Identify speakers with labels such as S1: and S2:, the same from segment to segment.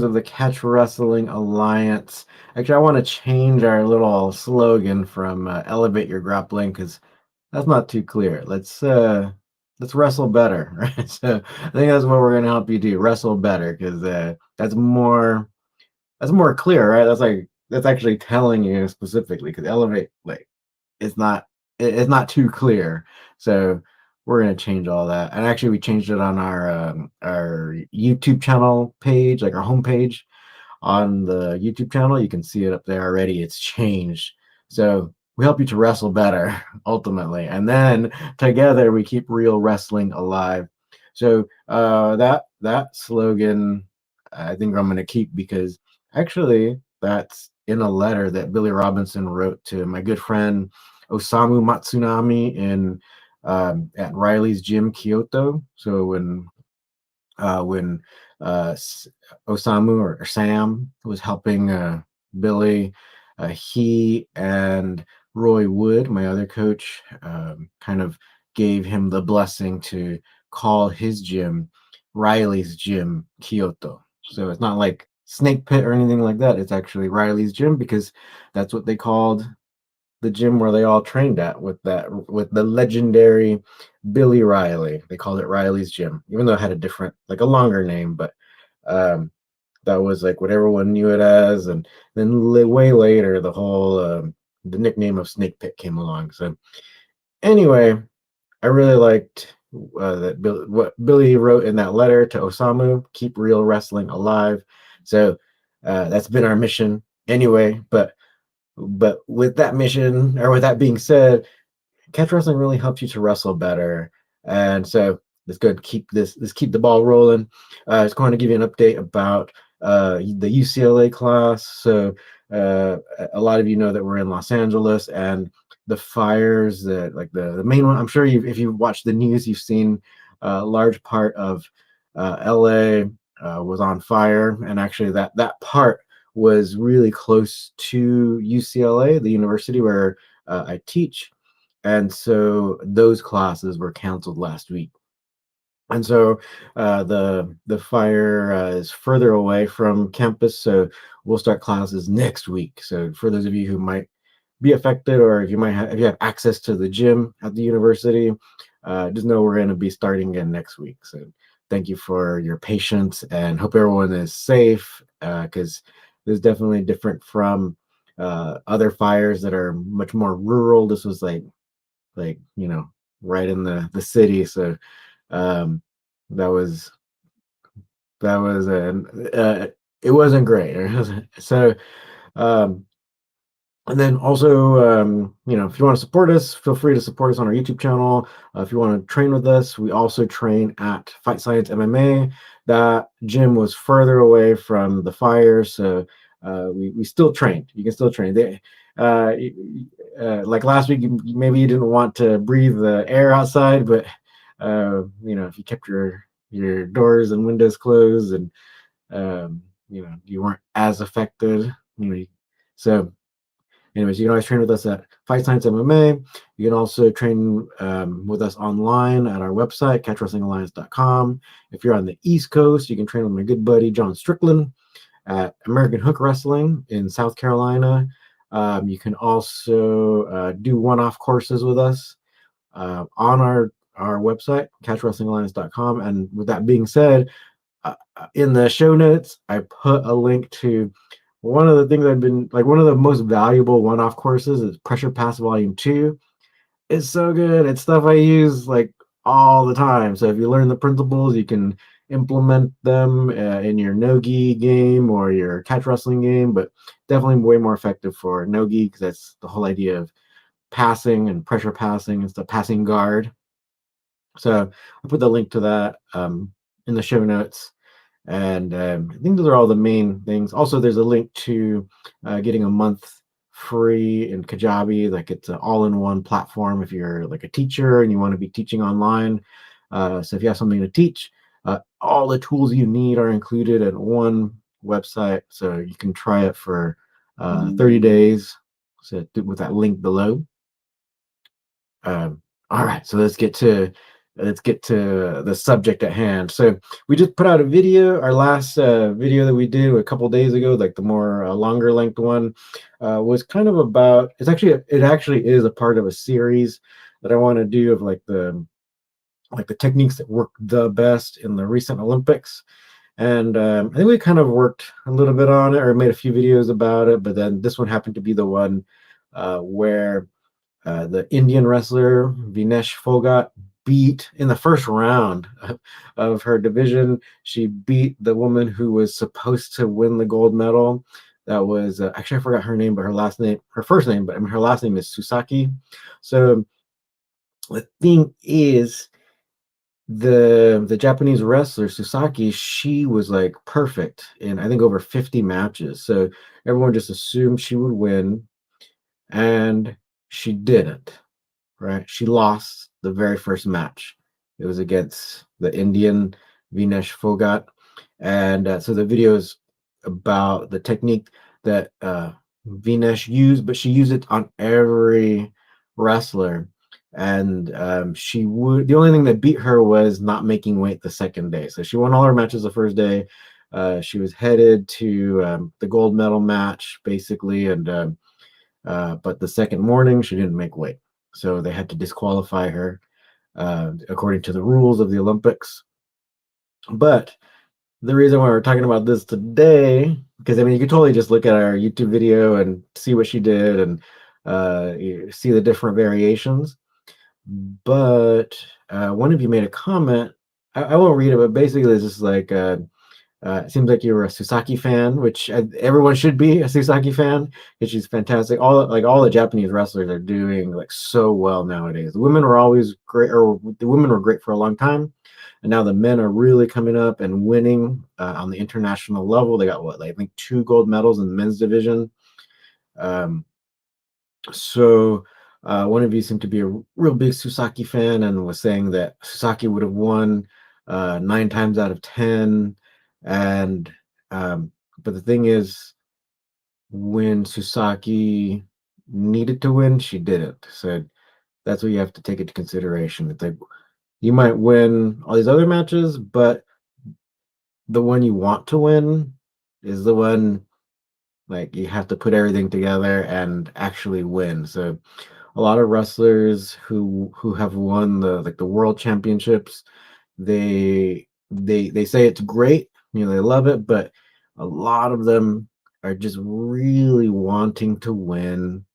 S1: of the Catch Wrestling Alliance. Actually, I want to change our little slogan from "Elevate Your Grappling" because that's not too clear. Let's wrestle better, right? So I think that's what we're gonna help you do: wrestle better, because that's more clear, right? That's actually telling you specifically because elevate it's not it's not too clear. So we're gonna change all that. And actually, we changed it on our YouTube channel page, like our homepage on the YouTube channel. You can see it up there already. It's changed. So we help you to wrestle better ultimately, and then together we keep real wrestling alive. So that slogan, I think I'm going to keep because actually that's in a letter that Billy Robinson wrote to my good friend Osamu Matsunami in at Riley's Gym, Kyoto. So when Osamu or Sam was helping Billy, he and Roy Wood, my other coach, kind of gave him the blessing to call his gym Riley's Gym Kyoto. So it's not like Snake Pit or anything like that. It's actually Riley's Gym because that's what they called the gym where they all trained at with the legendary Billy Riley. They called it Riley's Gym, even though it had a different, like a longer name, but um, that was like what everyone knew it as. And then way later, the nickname of Snake Pit came along. So anyway, I really liked what Billy wrote in that letter to Osamu: keep real wrestling alive. So that's been our mission anyway. But with that mission, or with that being said, catch wrestling really helps you to wrestle better. And so let's go and let's keep the ball rolling. Just going to give you an update about the UCLA class. So a lot of you know that we're in Los Angeles, and the fires, the main one. I'm sure if you watched the news, you've seen a large part of LA was on fire, and actually that part was really close to UCLA, the university where I teach, and so those classes were canceled last week. And so the fire is further away from campus, so we'll start classes next week. So for those of you who might be affected, or if you have access to the gym at the university, just know we're going to be starting again next week. So thank you for your patience, and hope everyone is safe, because this is definitely different from other fires that are much more rural. This was like right in the city. So um that was that was an it wasn't great. So um and then also, if you want to support us, feel free to support us on our YouTube channel. If you want to train with us, we also train at Fight Science MMA. That gym was further away from the fire, so we still trained. You can still train. Like last week, maybe you didn't want to breathe the air outside, but if you kept your doors and windows closed, and you weren't as affected. So anyways, you can always train with us at Fight Science MMA. You can also train with us online at our website, catchwrestlingalliance.com. If you're on the East Coast, you can train with my good buddy John Strickland at American Hook Wrestling in South Carolina. You can also do one-off courses with us on our website, catchwrestlingalliance.com. And with that being said, in the show notes, I put a link to one of the things I've been like one of the most valuable one-off courses is Pressure Pass Volume 2. It's so good. It's stuff I use like all the time. So if you learn the principles, you can implement them in your no-gi game or your catch wrestling game, but definitely way more effective for no-gi because that's the whole idea of passing and pressure passing and stuff, passing guard. So I put the link to that in the show notes. And I think those are all the main things. Also, there's a link to getting a month free in Kajabi. Like it's an all-in-one platform if you're like a teacher and you want to be teaching online. So if you have something to teach, all the tools you need are included in one website. So you can try it for 30 days. So with that link below. All right, so let's get to let's get to the subject at hand. So we just put out a video. Our last video that we did a couple days ago, like the more longer length one, was kind of about. It actually is a part of a series that I want to do of like the techniques that work the best in the recent Olympics. And I think we kind of worked a little bit on it or made a few videos about it, but then this one happened to be the one where the Indian wrestler Vinesh Phogat beat in the first round of her division. She beat the woman who was supposed to win the gold medal. That was actually, I forgot her name, but her first name, but I mean, her last name is Susaki. So the thing is, the Japanese wrestler Susaki, she was like perfect in I think over 50 matches. So everyone just assumed she would win, and she didn't. Right? She lost the very first match. It was against the Indian Vinesh Phogat, and so the video is about the technique that Vinesh used, but she used it on every wrestler. And she would. The only thing that beat her was not making weight the second day. So she won all her matches the first day. She was headed to the gold medal match, basically, and but the second morning she didn't make weight, so they had to disqualify her according to the rules of the Olympics. But the reason why we're talking about this today, because I mean, you could totally just look at our YouTube video and see what she did and you see the different variations. But one of you made a comment. I won't read it, but basically, it's just like it seems like you're a Susaki fan, which everyone should be a Susaki fan because she's fantastic. All the Japanese wrestlers are doing like so well nowadays. The women were always great, or the women were great for a long time, and now the men are really coming up and winning on the international level. They got I think 2 gold medals in the men's division. Um, so one of you seemed to be a real big Susaki fan and was saying that Susaki would have won 9 times out of 10. And but the thing is, when Susaki needed to win, she didn't. So that's what you have to take into consideration. It's like you might win all these other matches, but the one you want to win is the one like you have to put everything together and actually win. So a lot of wrestlers who have won the world championships, they say it's great, they love it, but a lot of them are just really wanting to win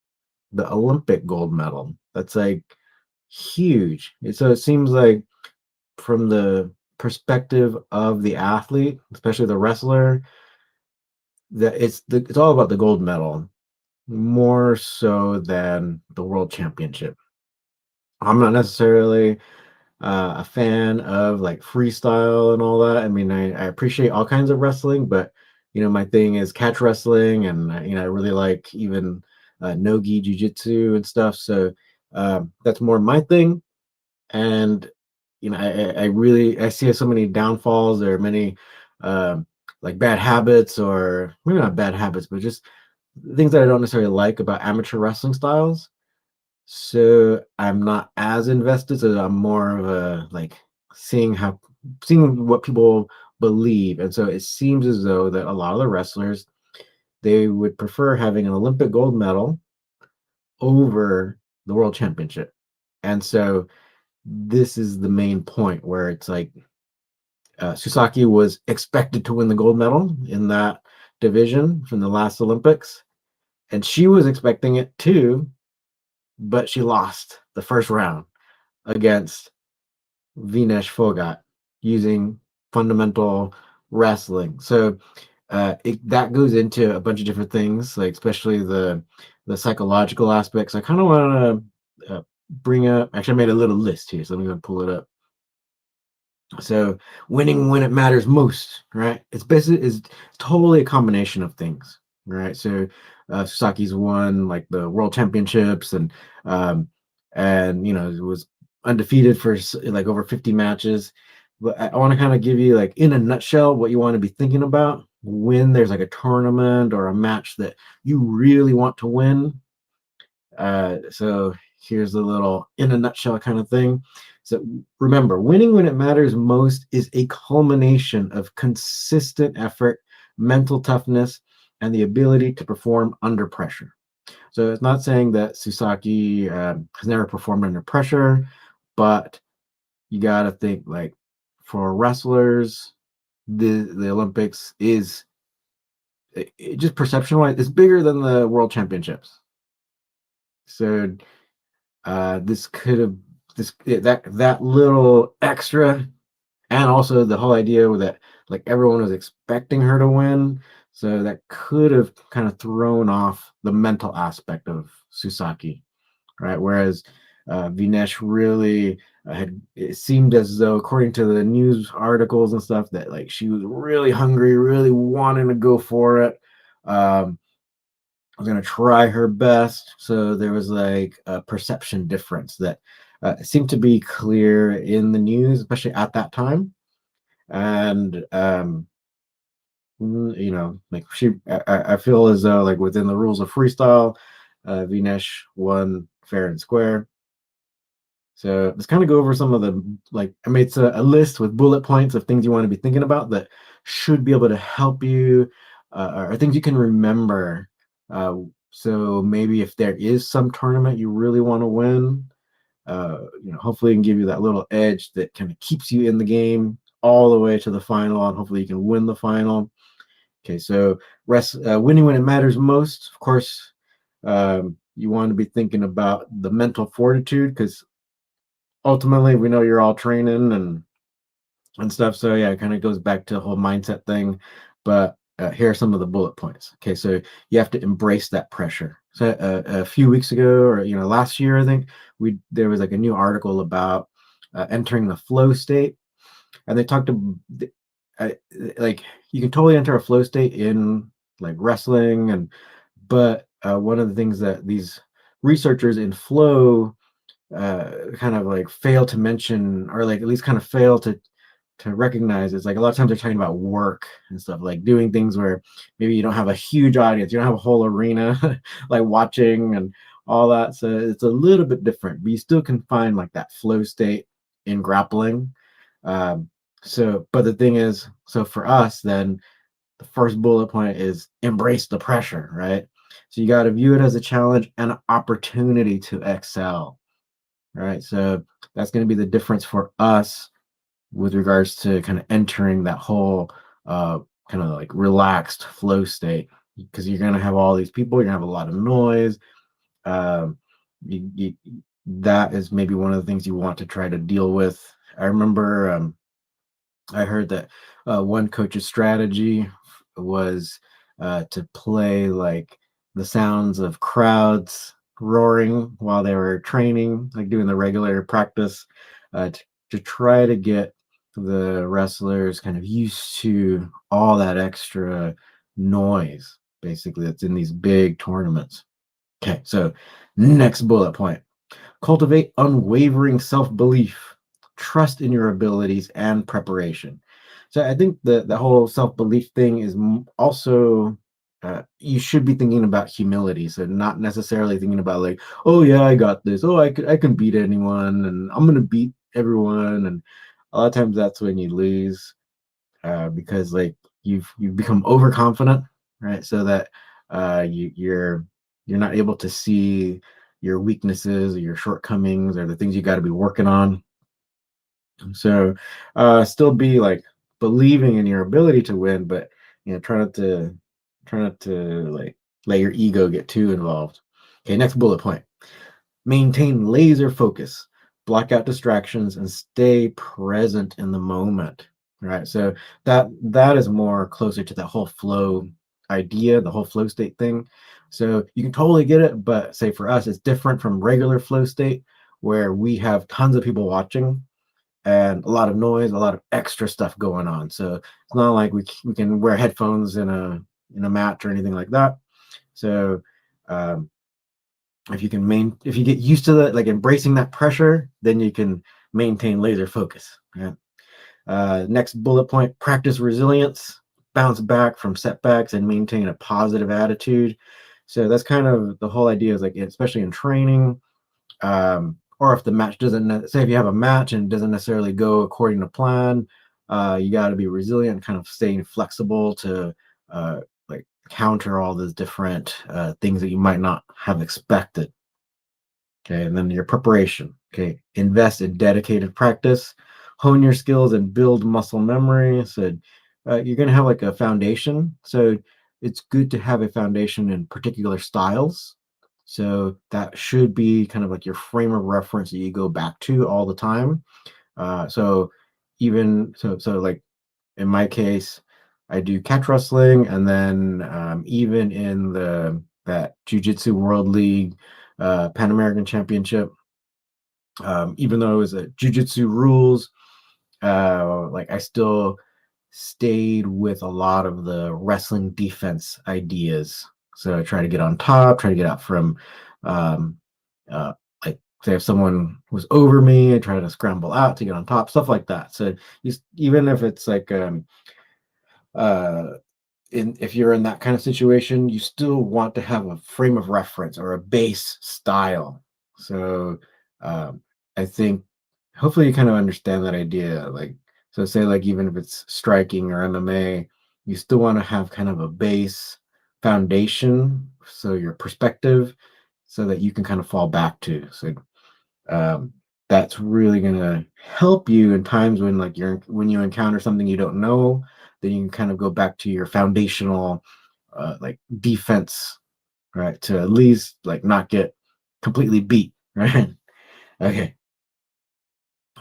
S1: the Olympic gold medal. That's like huge. So it seems like from the perspective of the athlete, especially the wrestler, that it's all about the gold medal more so than the world championship. I'm not necessarily a fan of like freestyle and all that. I mean, I appreciate all kinds of wrestling, but my thing is catch wrestling, and I really like even no-gi jujitsu and stuff. So that's more my thing. And I really I see so many downfalls. There are many um, like bad habits, or maybe not bad habits, but just things that I don't necessarily like about amateur wrestling styles. So I'm not as invested. So I'm more of a like seeing what people believe. And so it seems as though that a lot of the wrestlers, they would prefer having an Olympic gold medal over the world championship. And so this is the main point where it's like Susaki was expected to win the gold medal in that division from the last Olympics, and she was expecting it too, but she lost the first round against Vinesh Phogat using fundamental wrestling. So that goes into a bunch of different things, like especially the psychological aspects. I kind of want to bring up. Actually, I made a little list here, so let me go pull it up. So winning when it matters most, right? It's totally a combination of things, right? So Sasaki's won like the world championships, and it was undefeated for like over 50 matches. But I want to kind of give you like in a nutshell what you want to be thinking about when there's like a tournament or a match that you really want to win. So here's a little in a nutshell kind of thing. So remember, winning when it matters most is a culmination of consistent effort, mental toughness, and the ability to perform under pressure. So it's not saying that Susaki has never performed under pressure, but you got to think like for wrestlers, the Olympics is just perception wise, it's bigger than the World Championships. So this could have that little extra, and also the whole idea that like everyone was expecting her to win, so that could have kind of thrown off the mental aspect of Susaki, right? Whereas Vinesh really had it seemed as though, according to the news articles and stuff, that like she was really hungry, really wanting to go for it. Um, was going to try her best. So there was like a perception difference that seemed to be clear in the news, especially at that time. And like I feel as though like within the rules of freestyle, Vinesh won fair and square. So let's kind of go over some of the like I made a list with bullet points of things you want to be thinking about that should be able to help you, or things you can remember. So maybe if there is some tournament you really want to win, hopefully it can give you that little edge that kind of keeps you in the game all the way to the final, and hopefully you can win the final. Okay, so winning when it matters most, of course. You want to be thinking about the mental fortitude, because ultimately we know you're all training and stuff. So yeah, it kind of goes back to the whole mindset thing. But here are some of the bullet points. Okay, so you have to embrace that pressure. So a few weeks ago, or last year, I think there was like a new article about entering the flow state, and they talked about uh, like you can totally enter a flow state in like wrestling, but one of the things that these researchers in flow kind of like fail to mention, or like at least kind of fail to recognize, is like a lot of times they're talking about work and stuff, like doing things where maybe you don't have a huge audience, you don't have a whole arena like watching and all that. So it's a little bit different, but you still can find like that flow state in grappling. But the thing is, so for us, then the first bullet point is embrace the pressure, right? So you got to view it as a challenge and an opportunity to excel. Right. So that's going to be the difference for us with regards to kind of entering that whole kind of like relaxed flow state, because you're going to have all these people, you're going to have a lot of noise. Um, you, that is maybe one of the things you want to try to deal with. I remember I heard that one coach's strategy was to play like the sounds of crowds roaring while they were training, like doing the regular practice, to try to get the wrestlers kind of used to all that extra noise, basically, that's in these big tournaments. Okay, so next bullet point: cultivate unwavering self belief, trust in your abilities, and preparation. So I think the whole self belief thing is also, you should be thinking about humility. So not necessarily thinking about like, oh yeah, I got this. Oh, I can beat anyone, and I'm gonna beat everyone. And a lot of times that's when you lose, because like you've become overconfident, right? So that you're not able to see your weaknesses or your shortcomings or the things you got to be working on. So still be like believing in your ability to win, but try not to like let your ego get too involved. Okay, next bullet point: maintain laser focus, block out distractions, and stay present in the moment. Right. So that is more closer to that whole flow idea, the whole flow state thing. So you can totally get it, but say for us, it's different from regular flow state, where we have tons of people watching and a lot of noise, a lot of extra stuff going on. So it's not like we can wear headphones in a match or anything like that. So um, if you get used to that, like embracing that pressure, then you can maintain laser focus. Yeah. Next bullet point: practice resilience, bounce back from setbacks, and maintain a positive attitude. So that's kind of the whole idea, is like, especially in training, or if the match doesn't, say if you have a match and it doesn't necessarily go according to plan, you got to be resilient, kind of staying flexible to like counter all those different things that you might not have expected. Okay, and then your preparation. Okay, invest in dedicated practice, hone your skills, and build muscle memory. So you're going to have like a foundation. So it's good to have a foundation in particular styles. So that should be kind of like your frame of reference that you go back to all the time. So even so like in my case, I do catch wrestling, and then even in the that Jiu-Jitsu World League Pan American Championship, even though it was a Jiu-Jitsu rules, like I still stayed with a lot of the wrestling defense ideas. So I try to get on top, try to get out from, um, uh, like say if someone was over me, I try to scramble out to get on top, stuff like that. So even if it's like uh, if you're in that kind of situation, you still want to have a frame of reference or a base style. So um, I think hopefully you kind of understand that idea. Like, so say like even if it's striking or MMA, you still want to have kind of a base foundation. So your perspective, so that you can kind of fall back to. So um, that's really gonna help you in times when like when you encounter something you don't know, then you can kind of go back to your foundational like defense, right? To at least like not get completely beat, right? Okay.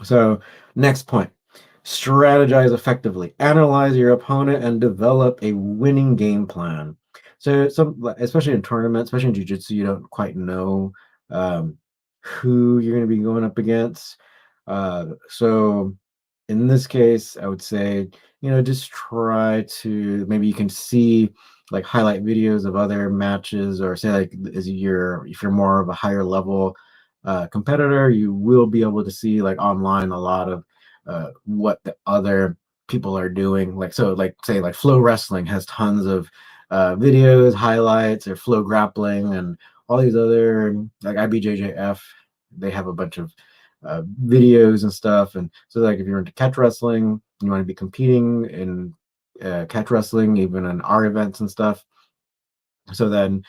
S1: So next point. Strategize effectively. Analyze your opponent and develop a winning game plan. So especially in tournaments, especially in jiu-jitsu, you don't quite know um, who you're going to be going up against. So in this case, I would say, just try to, maybe you can see like highlight videos of other matches, or say like if you're more of a higher level competitor, you will be able to see like online a lot of what the other people are doing. Like, so like say like Flow Wrestling has tons of videos, highlights, or Flow Grappling, and all these other, like IBJJF, they have a bunch of videos and stuff. And so like if you're into catch wrestling, you want to be competing in catch wrestling, even in our events and stuff. So then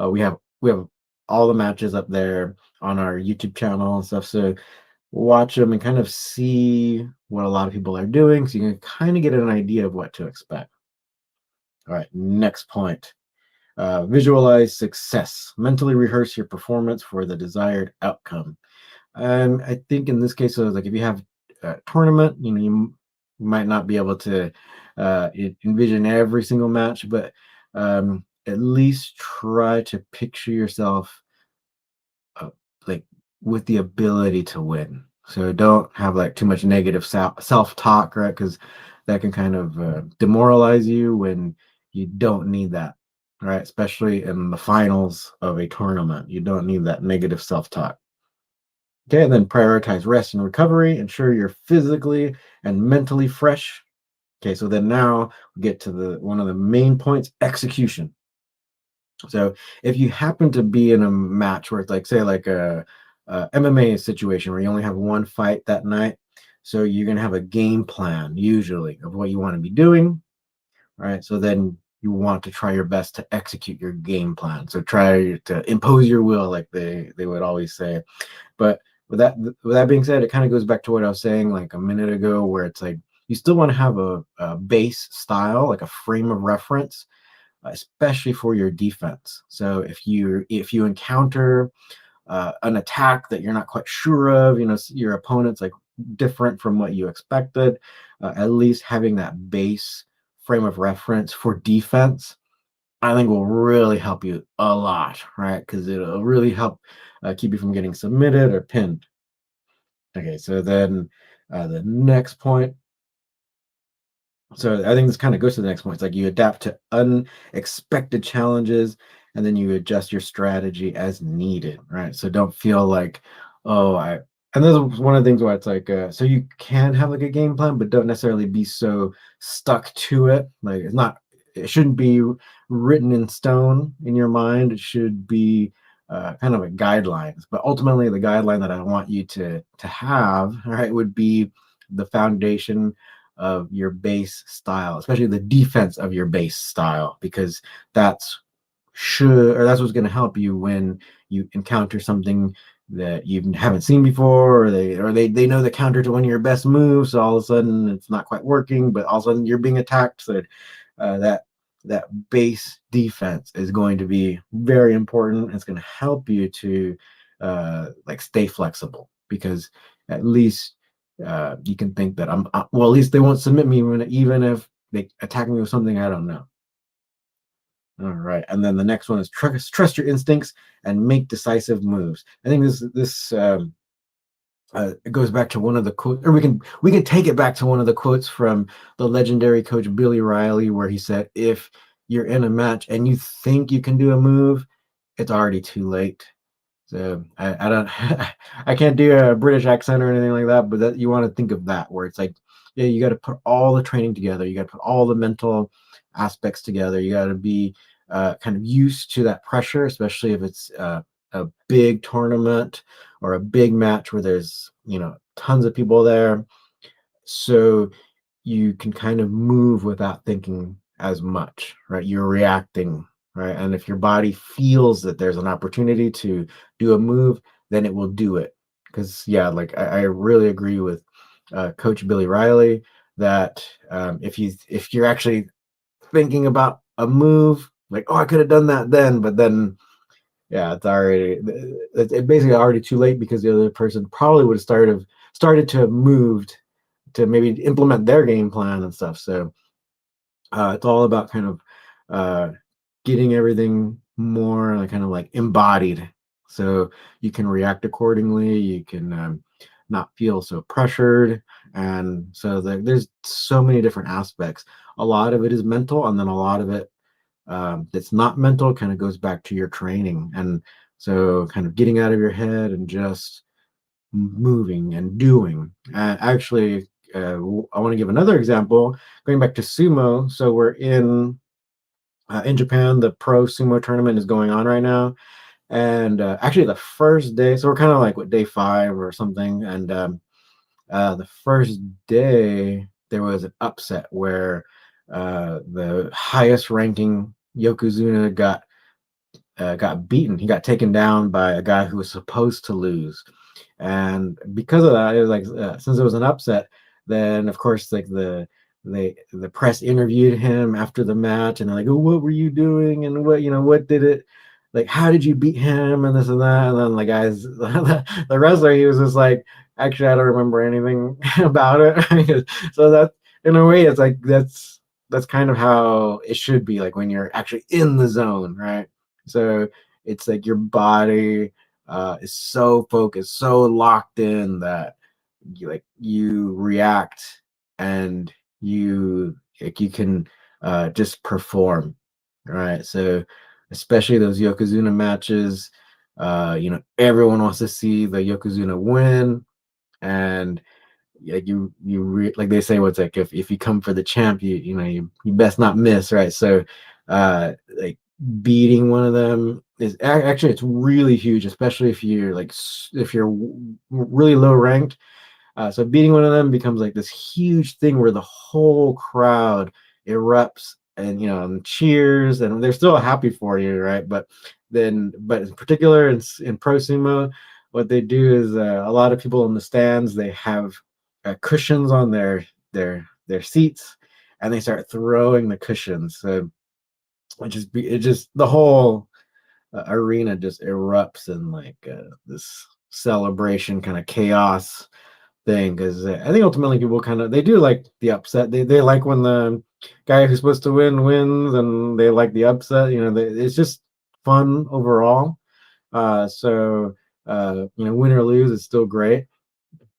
S1: we have all the matches up there on our YouTube channel and stuff. So watch them and kind of see what a lot of people are doing, so you can kind of get an idea of what to expect. All right, next point. Visualize success. Mentally rehearse your performance for the desired outcome. And I think in this case, so like if you have a tournament, you might not be able to envision every single match, but at least try to picture yourself uh, like with the ability to win. So don't have like too much negative self-talk, right? Because that can kind of demoralize you when you don't need that, right? Especially in the finals of a tournament, you don't need that negative self-talk. Okay, and then prioritize rest and recovery. Ensure you're physically and mentally fresh. Okay, so then now we get to the one of the main points: execution. So if you happen to be in a match where it's like, say, like a MMA situation where you only have one fight that night, so you're gonna have a game plan usually of what you want to be doing, right? So then you want to try your best to execute your game plan. So try to impose your will, like they would always say. But with that being said, it kind of goes back to what I was saying like a minute ago, where it's like you still want to have a base style, like a frame of reference, especially for your defense. So if you encounter an attack that you're not quite sure of, your opponent's like different from what you expected, at least having that base frame of reference for defense, I think will really help you a lot, right? Because it'll really help keep you from getting submitted or pinned. Okay, so then the next point. So I think this kind of goes to the next point. It's like you adapt to unexpected challenges, and then you adjust your strategy as needed, right? So don't feel like, oh, and this is one of the things where it's like, so you can have like a game plan, but don't necessarily be so stuck to it. Like it shouldn't be written in stone in your mind. It should be kind of a guidelines, but ultimately the guideline that I want you to have, all right, would be the foundation of your base style, especially the defense of your base style, because that's that's what's going to help you when you encounter something that you haven't seen before, or they know the counter to one of your best moves, so all of a sudden it's not quite working, but all of a sudden you're being attacked. So that base defense is going to be very important. It's going to help you to like stay flexible, because at least you can think that well, at least they won't submit me even if they attack me with something I don't know. All right, and then the next one is trust your instincts and make decisive moves. I think this it goes back to one of the quotes, or we can take it back to one of the quotes from the legendary coach Billy Riley, where he said, "If you're in a match and you think you can do a move, it's already too late." So I don't I can't do a British accent or anything like that, but that you want to think of that, where it's like, yeah, you got to put all the training together, you got to put all the mental aspects together, you got to be kind of used to that pressure, especially if it's a big tournament or a big match where there's tons of people there, so you can kind of move without thinking as much, right? You're reacting, right? And if your body feels that there's an opportunity to do a move, then it will do it. Because yeah, like I really agree with Coach Billy Riley that if you're actually thinking about a move, like, oh, I could have done that then, but then yeah, it's basically already too late, because the other person probably would have started to have moved to maybe implement their game plan and stuff. So it's all about kind of getting everything more kind of like embodied, so you can react accordingly. You can not feel so pressured, and so there's so many different aspects. A lot of it is mental, and then a lot of it that's not mental kind of goes back to your training. And so kind of getting out of your head and just moving and doing. Actually, I want to give another example going back to sumo. So we're in Japan. The pro sumo tournament is going on right now, and actually the first day. So we're kind of like what, day 5 or something, and the first day there was an upset where the highest ranking Yokozuna got beaten. He got taken down by a guy who was supposed to lose, and because of that, it was like since it was an upset, then of course like the press interviewed him after the match, and they're like, "Oh, what were you doing? And what did it? Like, how did you beat him? And this and that." And then the guys, the wrestler, he was just like, "Actually, I don't remember anything about it." So that, in a way, it's like that's kind of how it should be, like when you're actually in the zone, right? So it's like your body is so focused, so locked in that you react, and you can just perform, right? So especially those Yokozuna matches, everyone wants to see the Yokozuna win, and like like they say, what's like, if you come for the champ, you best not miss, right? So like beating one of them is actually, it's really huge, especially if you're really low ranked. So beating one of them becomes like this huge thing where the whole crowd erupts, and cheers, and they're still happy for you, right? But in particular in pro sumo, what they do is a lot of people in the stands, they have cushions on their seats, and they start throwing the cushions. So it just the whole arena just erupts in like this celebration kind of chaos thing, because I think ultimately people they do like the upset. They like when the guy who's supposed to win wins, and they like the upset. It's just fun overall. So win or lose, it's still great.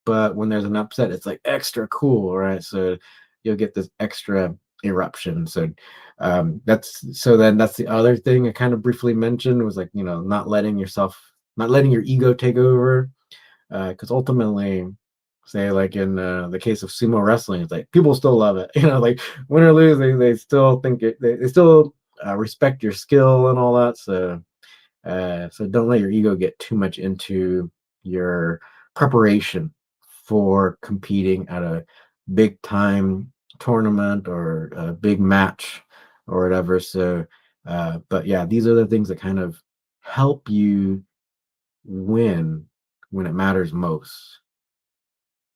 S1: But when there's an upset, it's like extra cool, right? So you'll get this extra eruption. So that's the other thing I kind of briefly mentioned, was like, not letting your ego take over, because ultimately, say like in the case of sumo wrestling, it's like people still love it. Like win or lose, they still think they still respect your skill and all that. So So don't let your ego get too much into your preparation for competing at a big time tournament or a big match or whatever. So, but yeah, these are the things that kind of help you win when it matters most.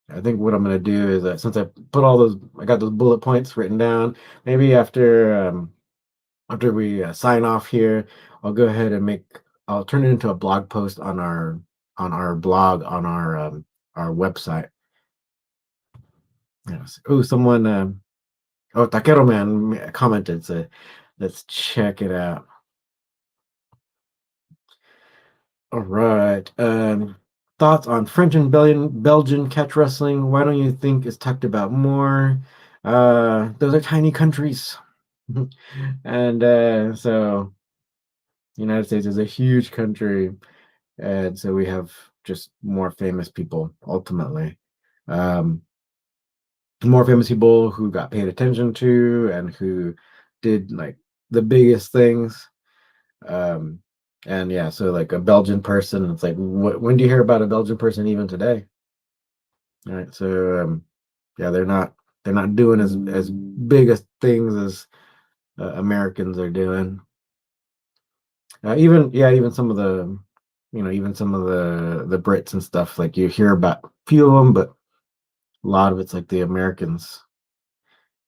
S1: I think what I'm going to do is that since I got those bullet points written down. Maybe after we sign off here, I'll go ahead and I'll turn it into a blog post on our blog on our website. Yes. Oh, Taquero Man commented. So let's check it out. All right. Thoughts on French and Belgian catch wrestling? Why don't you think it's talked about more? Those are tiny countries. And so United States is a huge country, and so we have just more famous people ultimately. Um, more famous people who got paid attention to and who did like the biggest things. Um, and yeah, so like a Belgian person, it's like, when do you hear about a Belgian person even today? All right, so yeah, they're not doing as big as things as Americans are doing. Even some of the, even some of the Brits and stuff. Like you hear about a few of them, but a lot of it's like the Americans.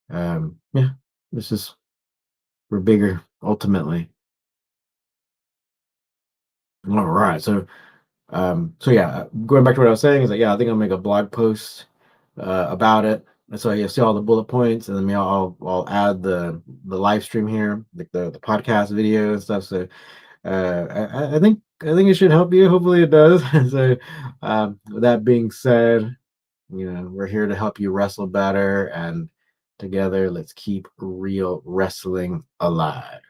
S1: Yeah, it's just we're bigger ultimately. All right, so yeah, going back to what I was saying is that yeah, I think I'll make a blog post about it. And so you see all the bullet points, and then I'll add the live stream here, like the podcast video and stuff. So I think it should help you. Hopefully it does. So with that being said, we're here to help you wrestle better, and together let's keep real wrestling alive.